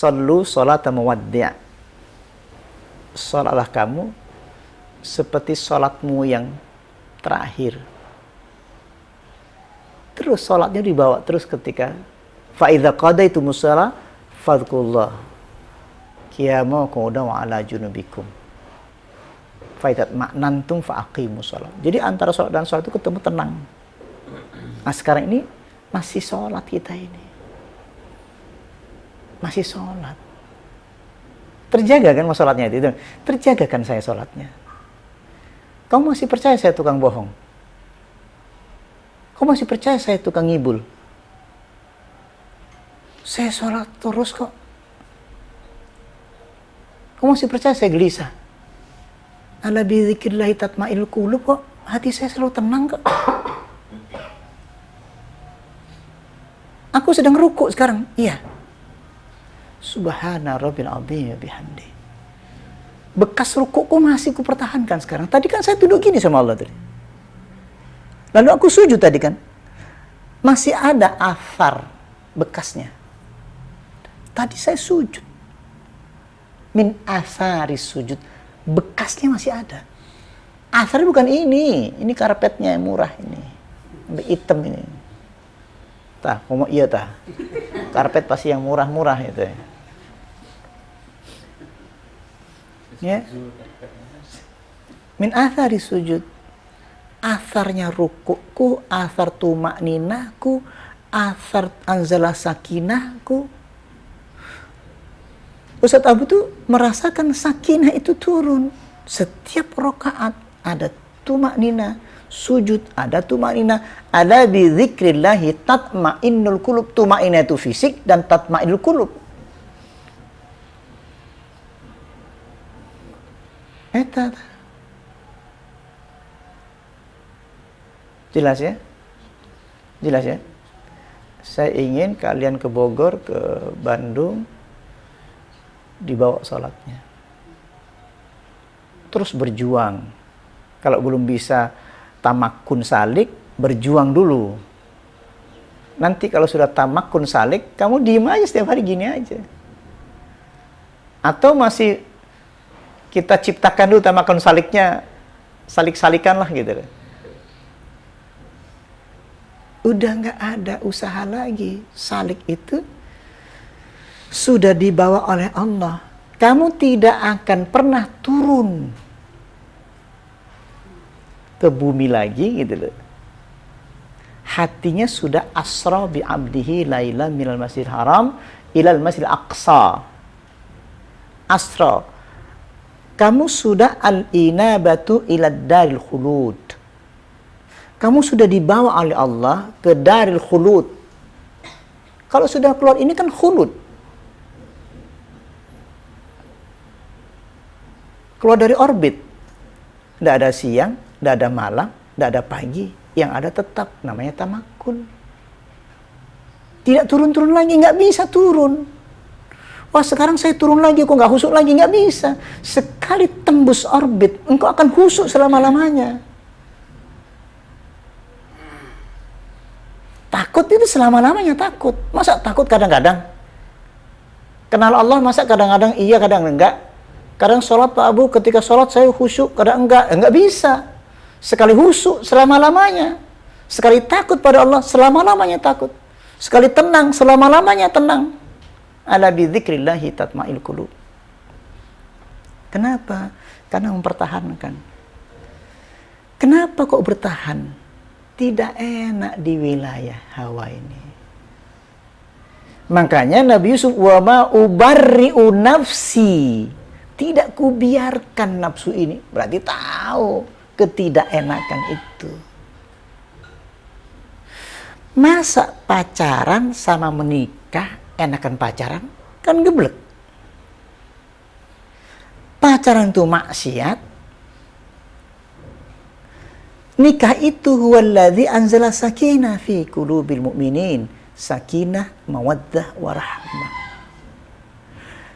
Sallu salata muwaddi'. Salatlah kamu seperti salatmu yang terakhir. Terus salatnya dibawa terus ketika fa idza qadaytumus shalah fadhkurullah qiyaman wa qu'udan wa 'ala junubikum. Fa idza ma'nantum fa aqimus shalah. Jadi antara salat dan salat itu ketemu tenang. Nah, sekarang ini masih salat kita ini. Masih salat. Terjaga kan salatnya itu? Terjaga kan saya salatnya? Kamu masih percaya saya tukang bohong? Kamu masih percaya saya tukang ngibul? Saya sholat terus kok. Kamu masih percaya saya gelisah? Ala bi dzikrillah tatma'innul qulub kok. Hati saya selalu tenang kok. Aku sedang rukuk sekarang. Iya. Subhana rabbil azim bihamdi. Bekas rukukku masih kupertahankan sekarang. Tadi kan saya duduk gini sama Allah tadi. Lalu aku sujud tadi kan. Masih ada athar bekasnya. Tadi saya sujud. Min atharis sujud. Bekasnya masih ada. Atharnya bukan ini. Ini karpetnya yang murah ini. Sampai hitam ini. Tah, ngomong iya tah. Karpet pasti yang murah-murah itu ya. Ya. Min athari sujud. Atharnya rukukku, athar tumakninahku, athar anzalah sakinahku. Ustaz Abu tuh merasakan sakinah itu turun. Setiap rakaat ada tumakninah, sujud ada tumakninah. Ala bi dzikrillahi tatmainnul qulub. Tumakninah itu fisik dan tatmainnul qulub. Eta. Jelas ya? Jelas ya? Saya ingin kalian ke Bogor, ke Bandung, dibawa sholatnya. Terus berjuang. Kalau belum bisa tamakun salik, berjuang dulu. Nanti kalau sudah tamakun salik, kamu diem aja setiap hari gini aja. Atau masih kita ciptakan dulu tamakun saliknya, salik-salikan lah gitu. Udah nggak ada usaha lagi. Salik itu sudah dibawa oleh Allah. Kamu tidak akan pernah turun ke bumi lagi gitu loh. Hatinya sudah asra bi abdihi laila minal masjidil haram ilal masjidil aqsa. Asra. Kamu sudah al-inabatu ilad daril khulud. Kamu sudah dibawa oleh Allah ke daril khulud. Kalau sudah keluar ini kan khulud. Keluar dari orbit. Tidak ada siang, tidak ada malam, tidak ada pagi. Yang ada tetap, namanya tamakun. Tidak turun-turun lagi, nggak bisa turun. Wah sekarang saya turun lagi, kok nggak husuk lagi, nggak bisa. Sekali tembus orbit, engkau akan husuk selama-lamanya. Takut itu selama-lamanya takut. Masa takut kadang-kadang? Kenal Allah masa kadang-kadang iya, kadang enggak? Kadang sholat Pak Abu, ketika sholat saya khusyuk, kadang enggak. Enggak bisa. Sekali khusyuk, selama-lamanya. Sekali takut pada Allah, selama-lamanya takut. Sekali tenang, selama-lamanya tenang. Ala bi dzikrillahi tatma'innul qulub. Kenapa? Karena mempertahankan. Kenapa kok bertahan? Tidak enak di wilayah Hawa ini. Makanya Nabi Yusuf, wa ma ubarri'u nafsi. Tidak kubiarkan nafsu ini. Berarti tahu ketidakenakan itu. Masa pacaran sama menikah enakan pacaran? Kan geblek. Pacaran itu maksiat. Nikah itu huwallazi anzala sakinah fi qulubil mu'minin. Sakinah, mawaddah, warahmah.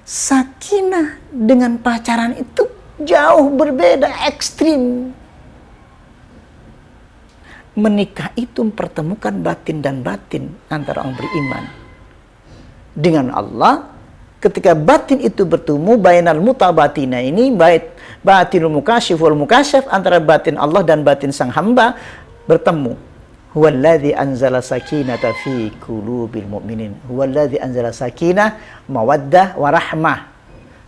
Sakinah dengan pacaran itu jauh berbeda, ekstrim. Menikah itu mempertemukan batin dan batin antara orang beriman dengan Allah, ketika batin itu bertemu, bainal mutabatina ini, batinul mukasyif wal mukasyaf, antara batin Allah dan batin sang hamba bertemu. Huwallazi anzala sakinata fi qulubil mu'minin. Huwallazi anzala sakinah, mawaddah, warahmah.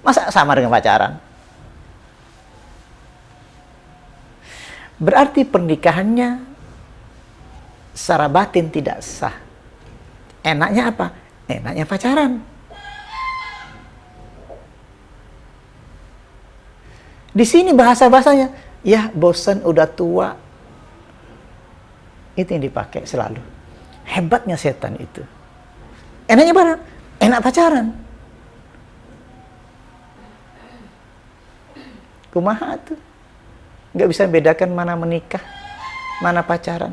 Masa sama dengan pacaran? Berarti pernikahannya secara batin tidak sah. Enaknya apa? Enaknya pacaran. Di sini bahasa-bahasanya, ya bosan udah tua. Itu yang dipakai selalu. Hebatnya setan itu. Enaknya mana? Enak pacaran. Kumaha tuh? Nggak bisa bedakan mana menikah, mana pacaran.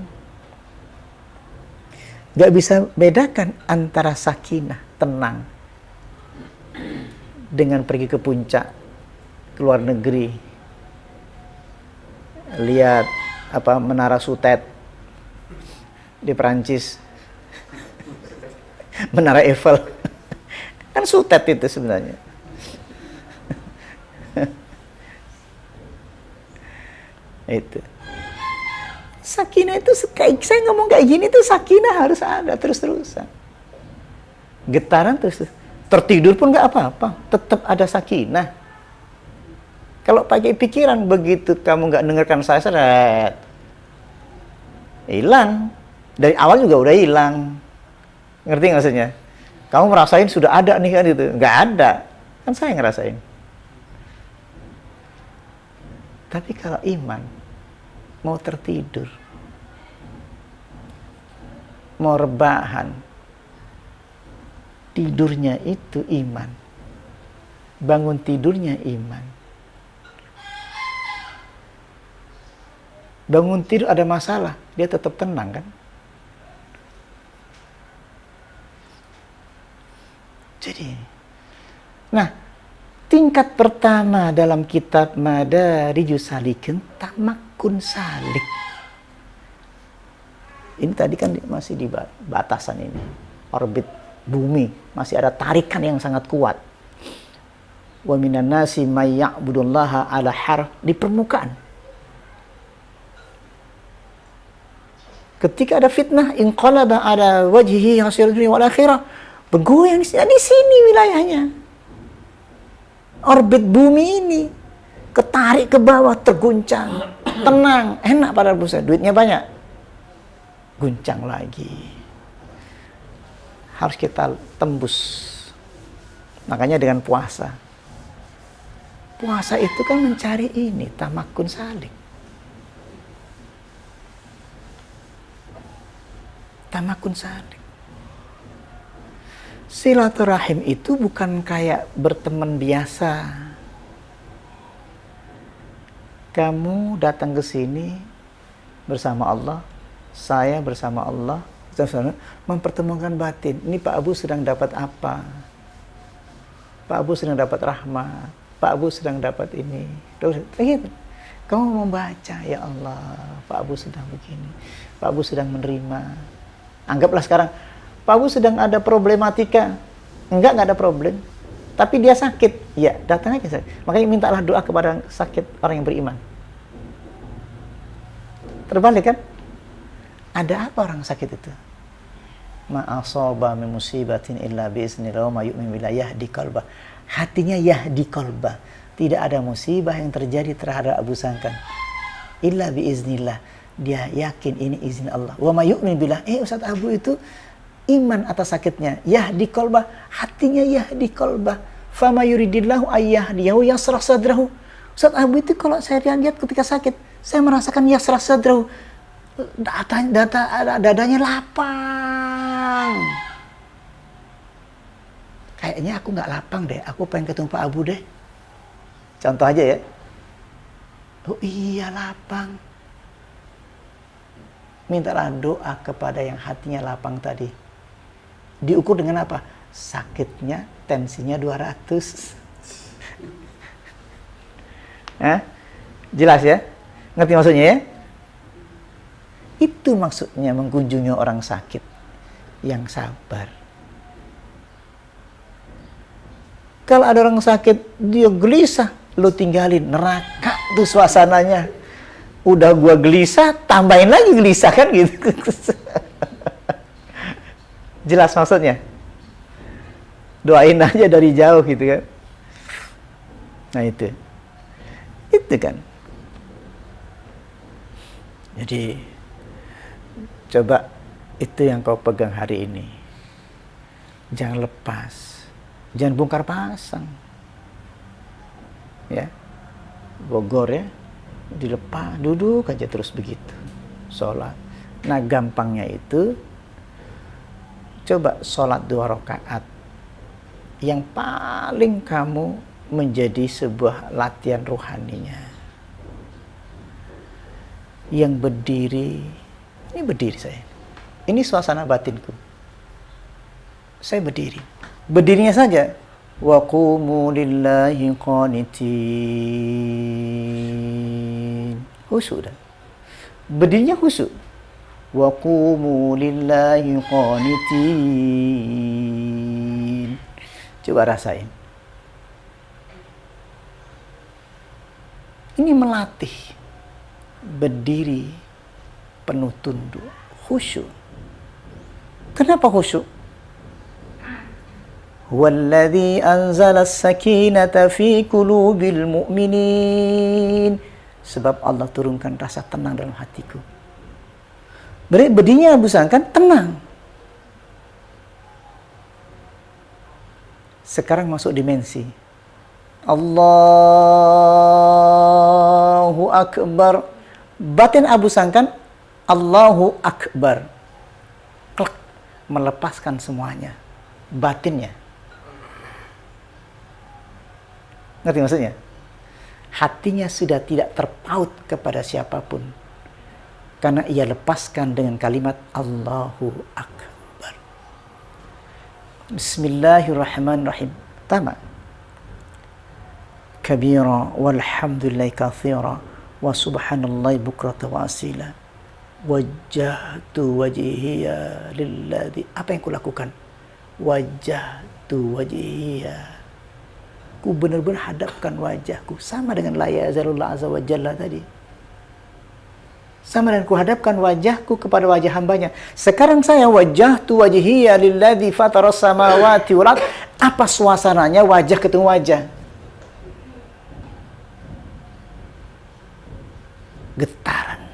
Nggak bisa bedakan antara sakinah, tenang, dengan pergi ke puncak, ke luar negeri, lihat Menara Sutet di Perancis, Menara Eiffel, kan Sutet itu sebenarnya. Itu sakinah itu, kayak saya ngomong kayak gini tuh, sakinah harus ada terus-terusan, getaran terus, tertidur pun nggak apa-apa, tetap ada sakinah. Kalau pakai pikiran, begitu kamu nggak dengarkan saya, seret, hilang. Dari awal juga udah hilang. Ngerti nggak maksudnya? Kamu merasain sudah ada nih kan, itu nggak ada, kan saya ngerasain. Tapi kalau iman, mau tertidur, mau rebahan, tidurnya itu iman, bangun tidurnya iman. Bangun tidur ada masalah, dia tetap tenang kan? Jadi, nah, tingkat pertama dalam kitab Madarijus Salikin, tamakun salik. Ini tadi kan masih di batasan ini, orbit bumi, masih ada tarikan yang sangat kuat. Wa minan nasi may ya'budullaha ala harf, di permukaan. Ketika ada fitnah, inqalaba ala wajhihi hasirul dunya wal akhirah, bergoyang di sini wilayahnya. Orbit bumi ini ketarik ke bawah, terguncang, tenang, enak pada pusat, duitnya banyak, guncang lagi. Harus kita tembus. Makanya dengan puasa, puasa itu kan mencari ini, tamakun salik. Tamakun salik. Silaturahim itu bukan kayak berteman biasa. Kamu datang ke sini bersama Allah, saya bersama Allah, mempertemukan batin. Ini Pak Abu sedang dapat apa? Pak Abu sedang dapat rahmat. Pak Abu sedang dapat ini. Gitu. Kamu membaca, ya Allah, Pak Abu sedang begini. Pak Abu sedang menerima. Anggaplah sekarang Pak Abu sedang ada problematika. Enggak ada problem. Tapi dia sakit. Ya, datang aja saya. Makanya mintalah doa kepada sakit orang yang beriman. Terbalik kan? Ada apa orang sakit itu? Ma'asaba min musibatin illa biiznillah wa yu'min billah yahdi qalbah. Hatinya yahdi qalbah. Tidak ada musibah yang terjadi terhadap Abu Sangkan illa biiznillah. Dia yakin ini izin Allah. Wa ma yu'min billah. Ustaz Abu itu iman atas sakitnya. Yahdi qalbah, hatinya yahdi qalbah. Fama yuridillahu ayyahdiyahu yasrah sadrahu. Ustaz Abu itu kalau saya lihat ketika sakit, saya merasakan yasrah sadrahu. Dadanya lapang. Kayaknya aku nggak lapang deh. Aku pengen ketemu Pak Abu deh. Contoh aja ya. Oh iya, lapang. Mintalah doa kepada yang hatinya lapang tadi. Diukur dengan apa? Sakitnya, tensinya 200. Jelas ya? Ngerti maksudnya ya? Itu maksudnya mengunjungi orang sakit yang sabar. Kalau ada orang sakit, dia gelisah, lu tinggalin, neraka tuh suasananya. Udah gua gelisah, tambahin lagi gelisah kan gitu. Jelas maksudnya? Doain aja dari jauh gitu kan. Nah itu kan. Jadi coba itu yang kau pegang hari ini. Jangan lepas. Jangan bongkar pasang. Ya. Bogor ya. Dilepas, duduk aja terus begitu. Sholat. Nah gampangnya itu, coba sholat 2 rakaat. Yang paling kamu menjadi sebuah latihan rohaninya. Yang berdiri, ini berdiri saya. Ini suasana batinku. Saya berdiri. Berdirinya saja. Wa qumu lillahi qanitin. Khusyuk dah. Berdirinya khusyuk. Wa qumu lillahi qanitin. Coba rasain. Ini melatih berdiri penuh tunduk, khusyuk. Kenapa khusyuk? Walladzi anzala as-sakinata fi qulubil mu'minin. Sebab Allah turunkan rasa tenang dalam hatiku. Berdirinya Abu Sangkan tenang. Sekarang masuk dimensi. Allahu Akbar. Batin Abu Sangkan, Allahu Akbar. Klak, melepaskan semuanya. Batinnya. Ngerti maksudnya? Hatinya sudah tidak terpaut kepada siapapun. Karena ia lepaskan dengan kalimat Allahu Akbar. Bismillahirrahmanirrahim. Pertama. Kabira walhamdulillahi kathira wa subhanallahi bukrata wa asila. Wajjahtu wajhiya lilladzi. Apa yang kulakukan? Wajjahtu wajhiya. Ku benar-benar hadapkan wajahku. Sama dengan la yazalullah azza wa jalla tadi. Sama dengan ku hadapkan wajahku kepada wajah hambanya. Sekarang saya wajjahtu wajhiya lilladzi fataras samawati wal ard. Apa suasananya wajah ketemu wajah? Getaran.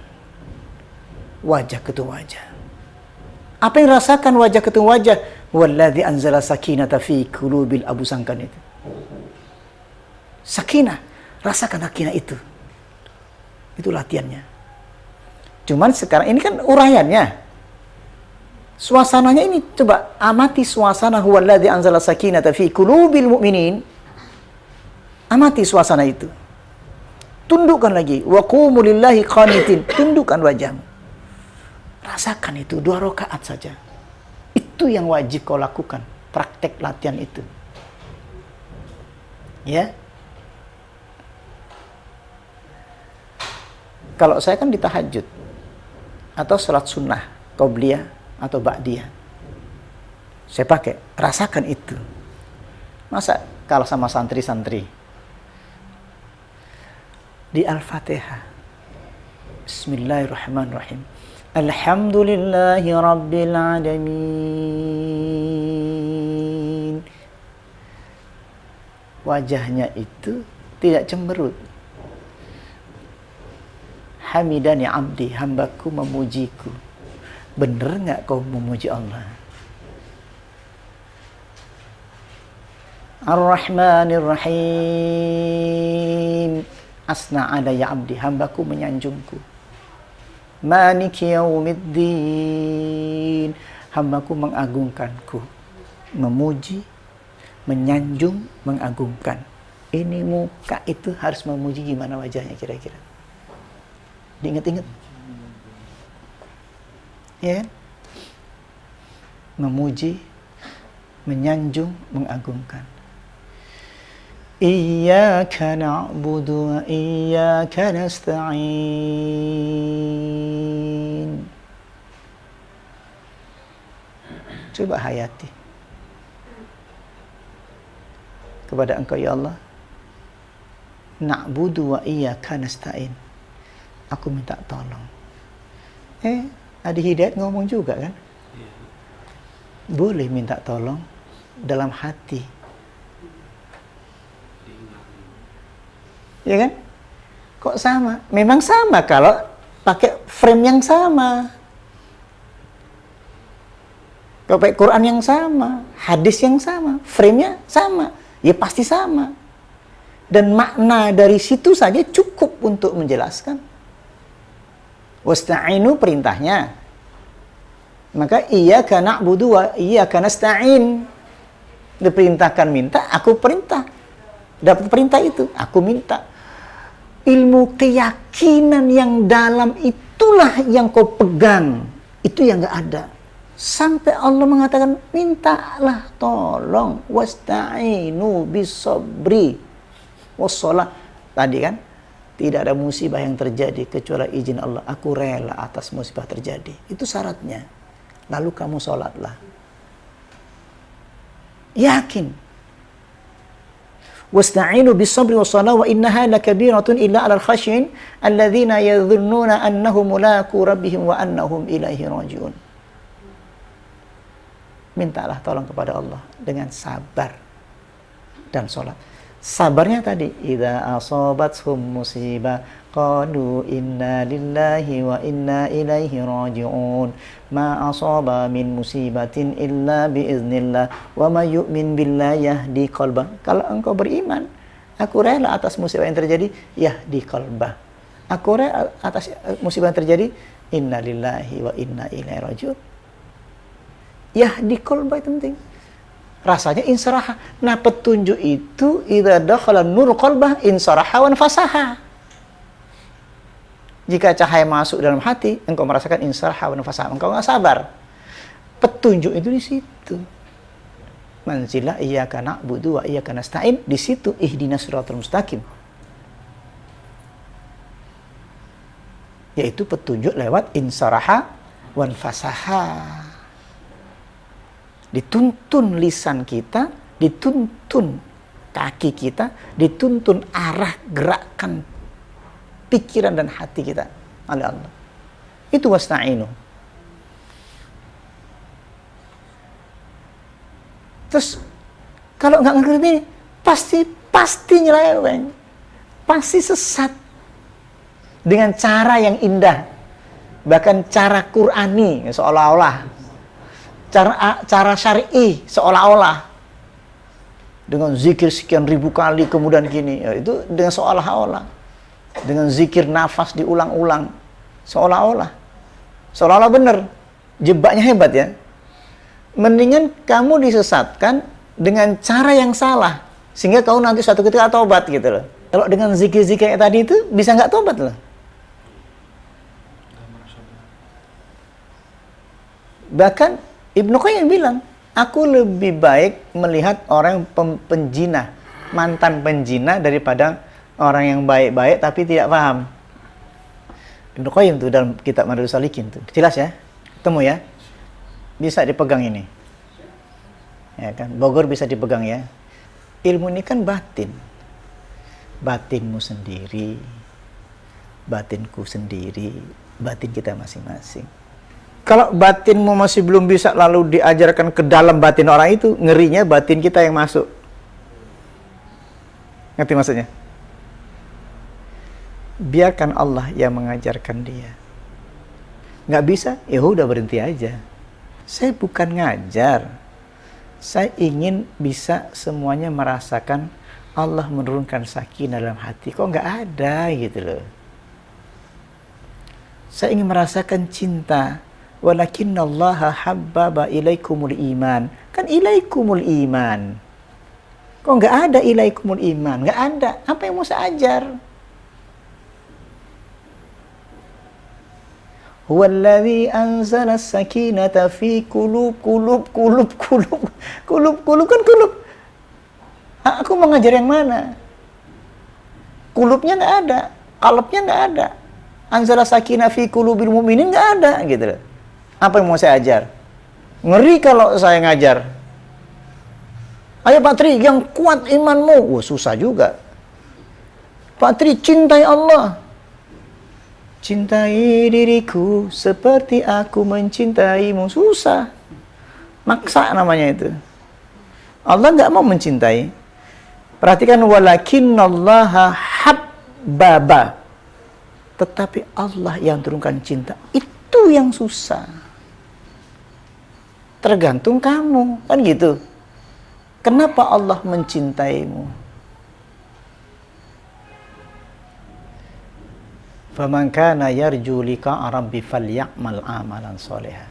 Wajah ketemu wajah. Apa yang rasakan wajah ketemu wajah? Walladzi anzala sakinata fi qulubil Abu Sangkan itu. Sakinah, rasakan sakinah itu. Itu latihannya. Cuman sekarang ini kan uraiannya. Suasananya ini coba amati suasana huwallazi anzala sakinata fi qulubil mu'minin. Amati suasana itu. Tundukkan lagi. Wa qumu lillahi qanitin. Tundukkan wajahmu. Rasakan itu 2 rakaat saja. Itu yang wajib kau lakukan. Praktek latihan itu. Ya. Kalau saya kan di tahajud atau sholat sunnah, qobliyah atau ba'diyah, saya pakai, rasakan itu. Masa kalau sama santri-santri di Al-Fatihah, Bismillahirrahmanirrahim, Alhamdulillahi Rabbil Alamin. Wajahnya itu tidak cemberut. Hamidani abdi, hambaku memujiku. Bener nggak kau memuji Allah? Ar-Rahmanir-Rahim. Asna alaya abdi, hambaku menyanjungku. Maliki yaumiddin. Hambaku mengagungkanku. Memuji, menyanjung, mengagungkan. Ini muka itu harus memuji, gimana wajahnya kira-kira? Diingat-ingat. Ya. Memuji, menyanjung, mengagungkan. Iyyaka na'budu wa iyyaka nasta'in. Coba hayati. kepada Engkau ya Allah. Na'budu wa iyyaka nasta'in. Aku minta tolong. Adi Hidayat ngomong juga kan? Boleh minta tolong dalam hati. Ya kan? Kok sama? Memang sama kalau pakai frame yang sama. Kalau pakai Quran yang sama, hadis yang sama, frame-nya sama, ya pasti sama. Dan makna dari situ saja cukup untuk menjelaskan. Wasta'inu perintahnya. Maka iyyaka na'budu wa iyyaka nasta'in. Diperintahkan minta, aku perintah. Dapat perintah itu, aku minta. Ilmu keyakinan yang dalam itulah yang kau pegang. Itu yang enggak ada. Sampai Allah mengatakan, mintalah tolong. Wasta'inu bisabri wassalah. Tadi kan, tidak ada musibah yang terjadi kecuali izin Allah. Aku rela atas musibah terjadi. Itu syaratnya. Lalu kamu sholatlah. Yakin. Wasta'inu bisabri wassalah wa innaha lakabiratun illa 'alal khasyin alladzina yadhunnuna annahum mulaqu rabbihim wa annahum ilaihi raji'un. Mintalah tolong kepada Allah dengan sabar dan sholat. Sabarnya tadi, idza asabathum musibah qalu inna lillahi wa inna ilaihi raji'un. Ma asaba min musibatin illa biiznillah wa may yu'min billahi yahdi qalbah. Kalau engkau beriman, aku rela atas musibah yang terjadi, yahdi qalbah. Aku rela atas musibah yang terjadi, inna lillahi wa inna ilaihi raji'un. Yahdi qalbah itu penting. Rasanya insaraha. Nah, petunjuk itu idza dakhala nur qalbah insaraha wan fasaha. Jika cahaya masuk dalam hati, engkau merasakan insaraha wan fasaha. Engkau enggak sabar. Petunjuk itu di situ. Manzilah iyyaka na'budu wa iyyaka nasta'in, di situ ihdinas siratal mustaqim. Yaitu petunjuk lewat insaraha wan fasaha. Dituntun lisan kita, dituntun kaki kita, dituntun arah gerakan pikiran dan hati kita oleh Allah. Itu wasta'inu. Terus kalau nggak ngerti ini, pasti nyeleweng, pasti sesat dengan cara yang indah, bahkan cara Qur'ani seolah-olah. Cara syar'i seolah-olah dengan zikir sekian ribu kali kemudian gini, ya, itu dengan seolah-olah, dengan zikir nafas diulang-ulang seolah-olah benar, jebaknya hebat ya. Mendingan kamu disesatkan dengan cara yang salah sehingga kau nanti suatu ketika tobat gitu loh. Kalau dengan zikir-zikir kayak tadi itu bisa nggak tobat loh. Bahkan Ibnu Qayyim bilang, aku lebih baik melihat orang penjina, mantan penjina daripada orang yang baik-baik tapi tidak paham. Ibnu Qayyim tuh dalam kitab Madarijus Salikin tuh. Jelas ya? Ketemu ya? Bisa dipegang ini. Ya kan? Bogor bisa dipegang ya. Ilmu ini kan batin. Batinmu sendiri, batinku sendiri, batin kita masing-masing. Kalau batinmu masih belum bisa lalu diajarkan ke dalam batin orang itu, ngerinya batin kita yang masuk. Ngerti maksudnya? Biarkan Allah yang mengajarkan dia. Nggak bisa, ya udah berhenti aja. Saya bukan ngajar. Saya ingin bisa semuanya merasakan Allah menurunkan sakinah dalam hati. Kok nggak ada gitu loh. Saya ingin merasakan cinta. Walakinallaha habbaba ilaikumul iman. Kan ilaikumul iman. Kok nggak ada ilaikumul iman? Nggak ada. Apa yang mau saya ajar? Huwallazi anzala sakinata fi kulub kan kulub. Aku mau ngajar yang mana? Kulubnya nggak ada, qalbnya nggak ada. Anzala sakinah fi qulubil mu'minin nggak ada gitu loh. Apa yang mau saya ajar? Ngeri kalau saya ngajar. Ayo Pak Tri, yang kuat imanmu. Wah, susah juga. Pak Tri, cintai Allah. Cintai diriku seperti aku mencintaimu. Susah. Maksa namanya itu. Allah nggak mau mencintai. Perhatikan, walakinnallaha habbaba. Tetapi Allah yang turunkan cinta. Itu yang susah. Tergantung kamu, kan gitu. Kenapa Allah mencintaimu? Faman kana yarju liqa'a rabbi falya'mal amalan sholihan.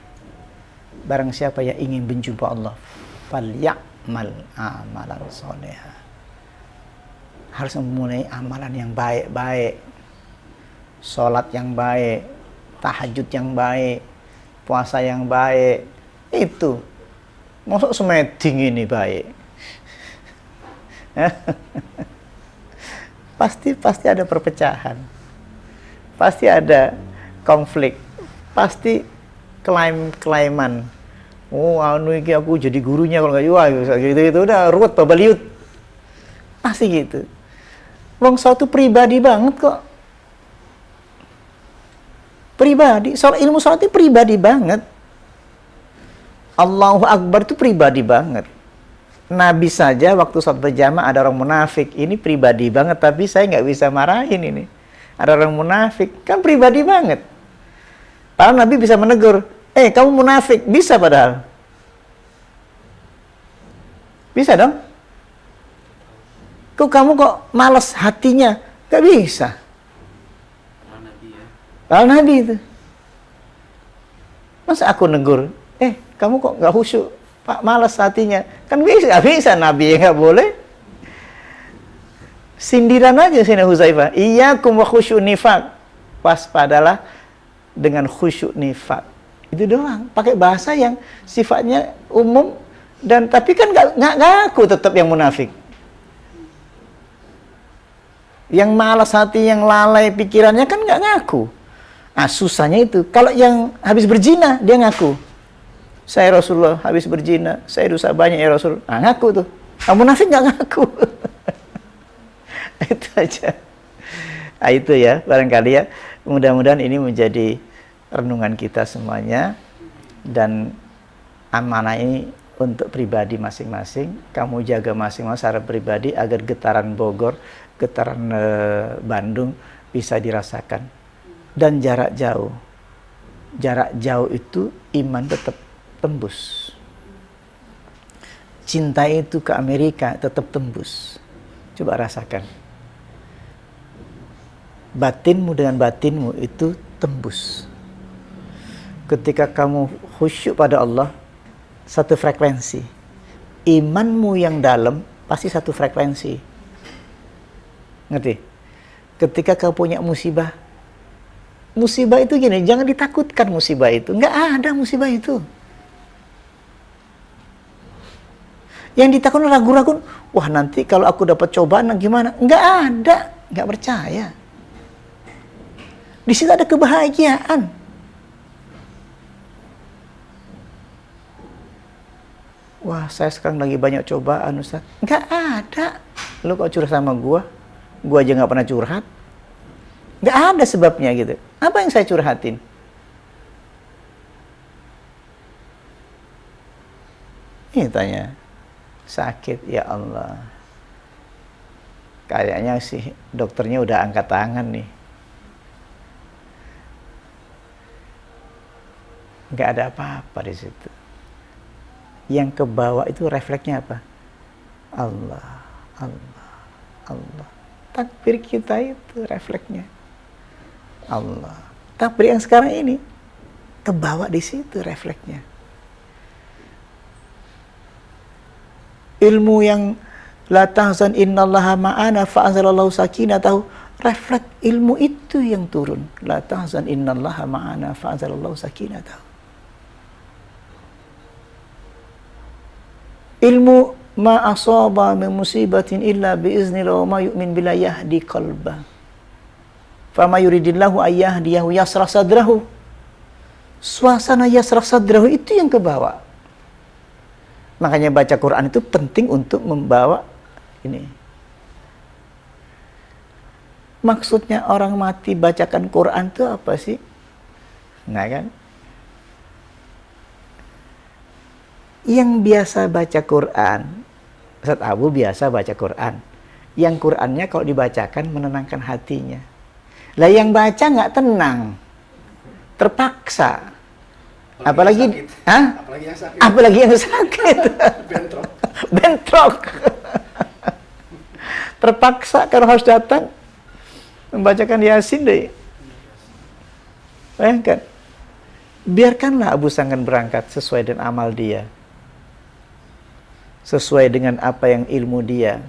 Barang siapa yang ingin berjumpa Allah, falya'mal amalan sholihan. Harus memulai amalan yang baik-baik. Salat yang baik, tahajud yang baik, puasa yang baik. Itu. Masuk semeding ini baik. Pasti ada perpecahan. Pasti ada konflik. Pasti klaim-klaiman. Oh, anu iki aku jadi gurunya kalau enggak gitu udah ruwet babaliut. Pasti gitu. Wong satu pribadi banget kok. Pribadi, soal ilmu salat itu pribadi banget. Allahu Akbar itu pribadi banget. Nabi saja waktu sholat berjamaah ada orang munafik. Ini pribadi banget, tapi saya nggak bisa marahin ini. Ada orang munafik, kan pribadi banget. Padahal Nabi bisa menegur, kamu munafik. Bisa padahal. Bisa dong? Kamu kok malas hatinya? Gak bisa. Padahal Nabi itu. Masa aku negur, kamu kok nggak khusyuk? Pak, malas hatinya. Kan bisa Nabi nggak boleh. Sindiran aja Sayyidina Huzaifah. Iyyakum wa khusyuk nifaq. Waspadalah dengan khusyuk nifaq. Itu doang. Pakai bahasa yang sifatnya umum dan tapi kan nggak ngaku tetap yang munafik. Yang malas hati, yang lalai pikirannya kan nggak ngaku. Susahnya itu. Kalau yang habis berzina, dia ngaku. Saya Rasulullah habis berzina, saya dosa banyak ya Rasul. Ngaku tuh. Munafik nggak ngaku. Itu aja. Itu ya, barangkali ya. Mudah-mudahan ini menjadi renungan kita semuanya. Dan amanah ini untuk pribadi masing-masing. Kamu jaga masing-masing secara pribadi agar getaran Bogor, getaran Bandung bisa dirasakan. Dan jarak jauh. Jarak jauh itu iman tetap tembus. Cinta itu ke Amerika tetap tembus. Coba rasakan. Batinmu dengan batinmu itu tembus. Ketika kamu khusyuk pada Allah, satu frekuensi. Imanmu yang dalam pasti satu frekuensi. Ngerti? Ketika kau punya musibah, musibah itu gini, jangan ditakutkan musibah itu. Nggak ada musibah itu. Yang ditakutkan ragu-ragu, wah nanti kalau aku dapat cobaan gimana? Nggak ada, nggak percaya. Di situ ada kebahagiaan. Wah, saya sekarang lagi banyak cobaan, Ustaz. Nggak ada. Lu kok curhat sama gua aja nggak pernah curhat. Nggak ada sebabnya gitu. Apa yang saya curhatin? Ini tanya. Sakit, ya Allah. Kayaknya sih dokternya udah angkat tangan nih. Nggak ada apa-apa di situ. Yang ke bawah itu refleksnya apa? Allah, Allah, Allah. Takbir kita itu refleksnya Allah. Takbir yang sekarang ini ke bawah di situ refleksnya. Ilmu yang la tahzan innallaha ma'ana fa'anzalallahu sakinatahu, refleks ilmu itu yang turun. La tahzan innallaha ma'ana fa'anzalallahu sakinatahu. Ilmu ma asaba min musibatin illa biiznillah wa ma yu'min bila yahdi qalbah. Fama yuridillahu ayyahdiyahu yasrah sadrahu. Suasana yasrah sadrahu itu yang ke bawah. Makanya baca Quran itu penting untuk membawa ini. Maksudnya orang mati bacakan Quran itu apa sih? Nah kan? Yang biasa baca Quran, Ustaz Abu biasa baca Quran. Yang Qurannya kalau dibacakan menenangkan hatinya. Lah yang baca nggak tenang, terpaksa. Apalagi yang sakit. Apalagi yang sakit. Bentrok. Bentrok. Terpaksa kalau harus datang membacakan Yasin deh. Bayangkan. Biarkanlah Abu Sangkan berangkat sesuai dengan amal dia. Sesuai dengan apa yang ilmu dia.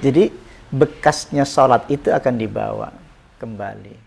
Jadi bekasnya sholat itu akan dibawa kembali.